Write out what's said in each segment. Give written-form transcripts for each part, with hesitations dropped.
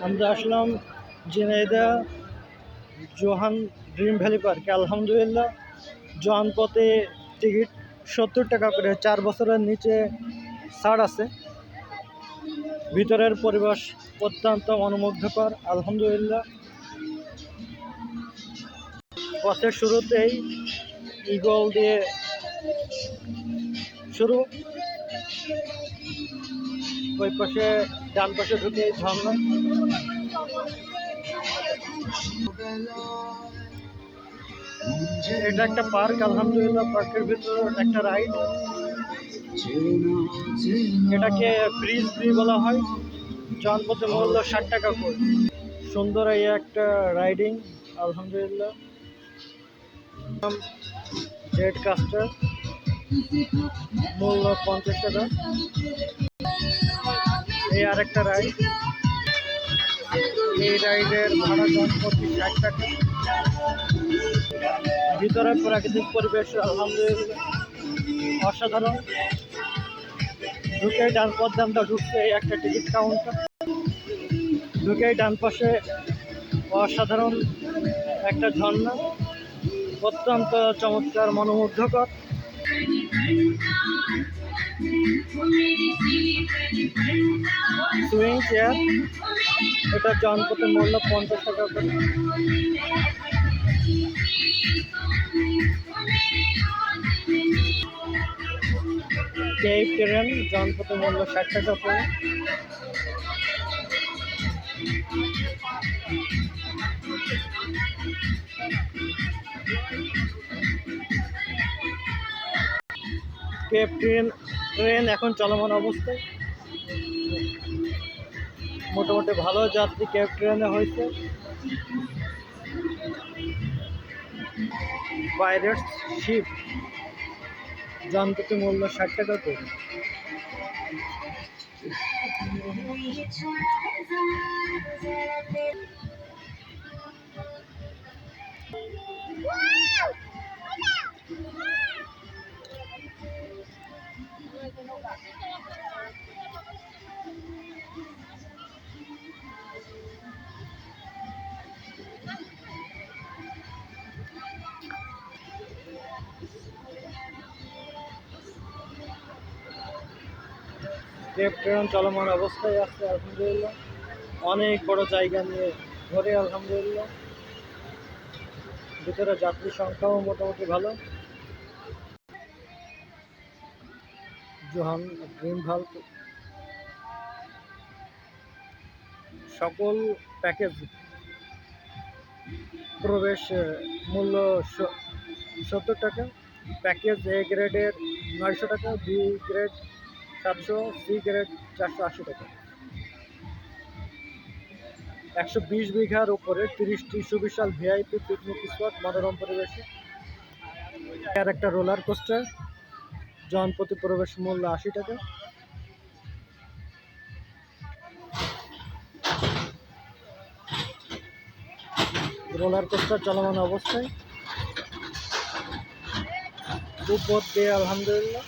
আমরা আসলাম Jhenaidah Johann dream valley পার্কে। আলহামদুলিল্লাহ, জোহান পথে টিকিট 70 টাকা করে, 4 বছরের নিচে ছাড় আছে। ভিতরের পরিবেশ অত্যন্ত মনোমুগ্ধকর। আলহামদুলিল্লাহ, পথের শুরুতেই ইগল দিয়ে শুরু, ওই পাশে ডান পাশে ঢুকে ঝর্ণা। এটা একটা পার্ক। আলহামদুলিল্লাহ, পার্কের ভিতরে একটা রাইড, এটাকে ব্রিজ বলা হয়। জনপথে মূল্য 60 টাকা করে। সুন্দর এই একটা রাইডিং। আলহামদুলিল্লাহ, জেড কাস্টার, মূল্য 50 টাকা। এই আরেকটা রাইড, এই রাইডের ভাড়া জনপ্রতি 60 টাকা। ভিতরে প্রাকৃতিক পরিবেশ আলহামদুলিল্লাহ অসাধারণ। ঢুকেই ডান পথ দামটা ঢুকছে এই একটা টিকিট কাউন্টার। ঢুকেই ডান পাশে অসাধারণ একটা ঝর্ণা, অত্যন্ত চমৎকার, মনোমুগ্ধকর। সুইং চেয়ার, এটা জনপথের মূল্য 50 টাকা করে। কেপ ট্রেন, জনপথের মূল্য 60 টাকা করে। কেপ ট্রেন এখন চলমান অবস্থায়। মোটামুটি ভালো যাত্রী কেপ ট্রেনে হয়েছে। পাইরেটস শিপ, জনপ্রতি মূল্য 60 টাকা করে। কেপ ট্রেন চলমান অবস্থায় আছে। আলহামদুলিল্লাহ, অনেক বড় জায়গা নিয়ে ঘোরে। আলহামদুলিল্লাহ, ভিতরে যাত্রী সংখ্যাও মোটামুটি ভালো। জোহান ড্রিম ভ্যালি সকল প্যাকেজ প্রবেশ মূল্য 70 টাকা। প্যাকেজ এ গ্রেডের 900 টাকা, বি গ্রেড 700, সি গ্রেড 480 টাকা। 120 বিঘার উপরে 30টি সুবিশাল ভিআইপি পিকনিক স্পট, মনোরম পরিবেশে। আর একটা রোলার কোস্টার, জনপ্রতি প্রবেশ মূল্য 80 টাকা। রোলার কোস্টার চলমান অবস্থায়। উপর দিয়ে আলহামদুলিল্লাহ।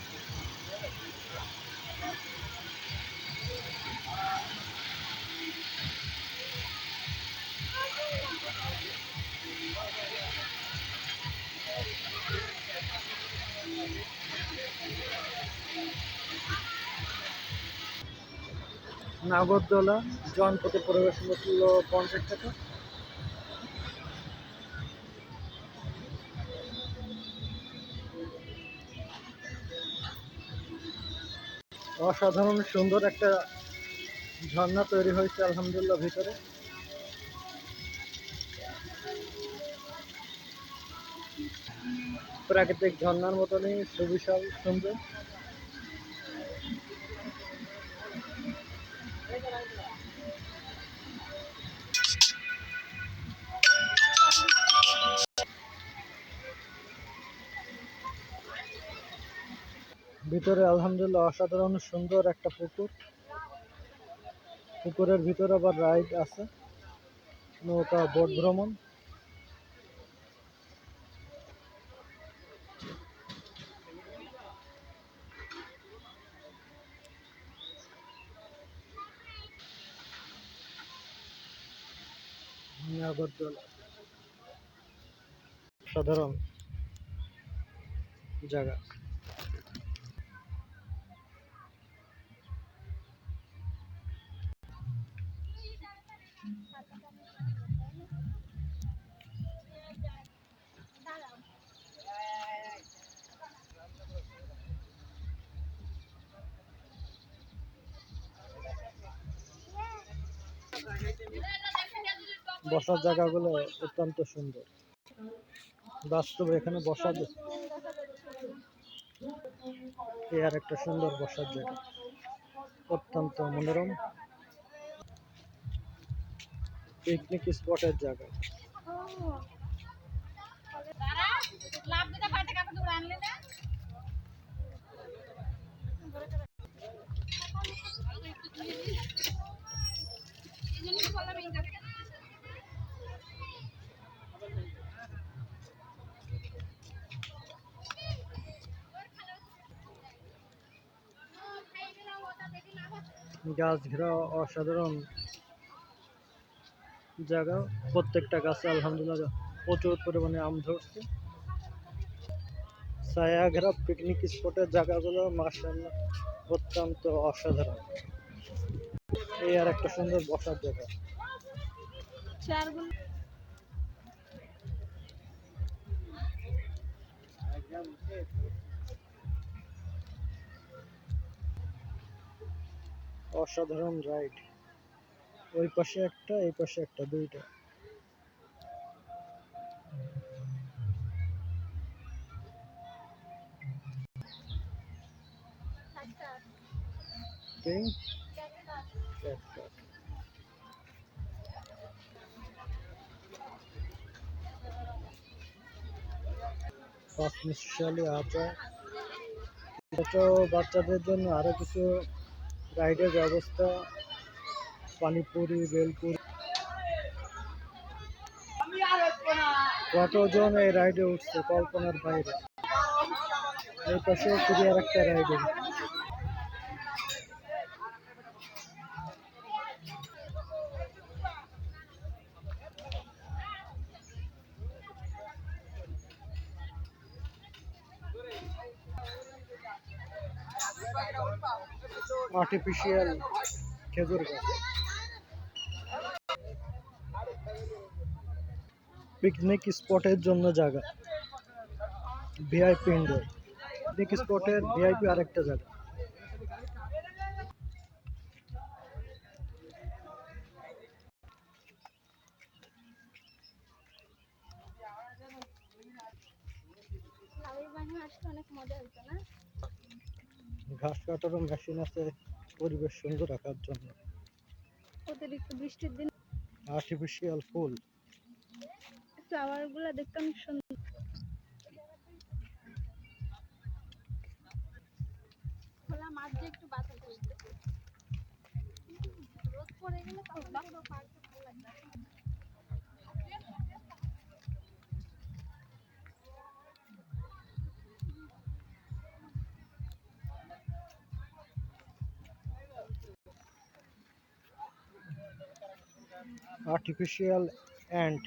নাগরদোলা, জনপথে প্রবেশ মূল্য 50 টাকা। অসাধারণ সুন্দর একটা ঝর্ণা তৈরি হয়েছে আলহামদুলিল্লাহ ভিতরে। প্রাকৃতিক ঝর্ণার মতনই সুবিশাল সুন্দর। ভিতরে আলহামদুলিল্লাহ অসাধারণ সুন্দর একটা পুকুর। পুকুরের ভিতরে আবার রাইড আছে। নৌকা বোট ভ্রমণ। নাগরদোলা সাধারণ জায়গা। বসার জায়গাগুলো অত্যন্ত সুন্দর। বাস্তবে এখানে বসা এই আর একটা সুন্দর বসার জায়গা, অত্যন্ত মনোরম পিকনিক স্পটের জায়গা। গাছ ঘেরা অসাধারণ জায়গা। প্রত্যেকটা গাছে আলহামদুলিল্লাহ প্রচুর পরিমাণে আম ধরছে। ছায়া ঘেরা পিকনিক স্পটের জায়গাগুলো মাশাআল্লাহ অত্যন্ত অসাধারণ। এই আর একটা সুন্দর বসার জায়গা। অসাধারণ রাইড, ওই পাশে একটা এই পাশে একটা, দুইটা। Pink cactus. পাঁচমিশালি আচার। এটাও বাচ্চাদের জন্য আরো কিছু রাইডের ব্যবস্থা, পানিপুরি, বেলপুরি। কতজন এই রাইডে উঠছে কল্পনার বাইরে। এই পাশে খুবই আর একটা রাইডে। আর্টিফিশিয়াল খেজুর গাছ। পিকনিক স্পটের জন্য জায়গা, ভিআইপি ইনডোর। পিকনিক স্পটের ভিআইপি আরেকটা জায়গা। ঘাস কাটারও মেশিন আছে পরিবেশ সুন্দর রাখার জন্য। অতিরিক্ত বৃষ্টির দিন আর্টিফিশিয়াল ফুল, ফ্লাওয়ার গুলা দেখতে অনেক সুন্দর। খোলা মাঠ দিয়ে একটু বাতাস আসতেছে, রোদ পড়ে গেলে তখন পুরো পার্কে ভালো লাগবে। Artificial and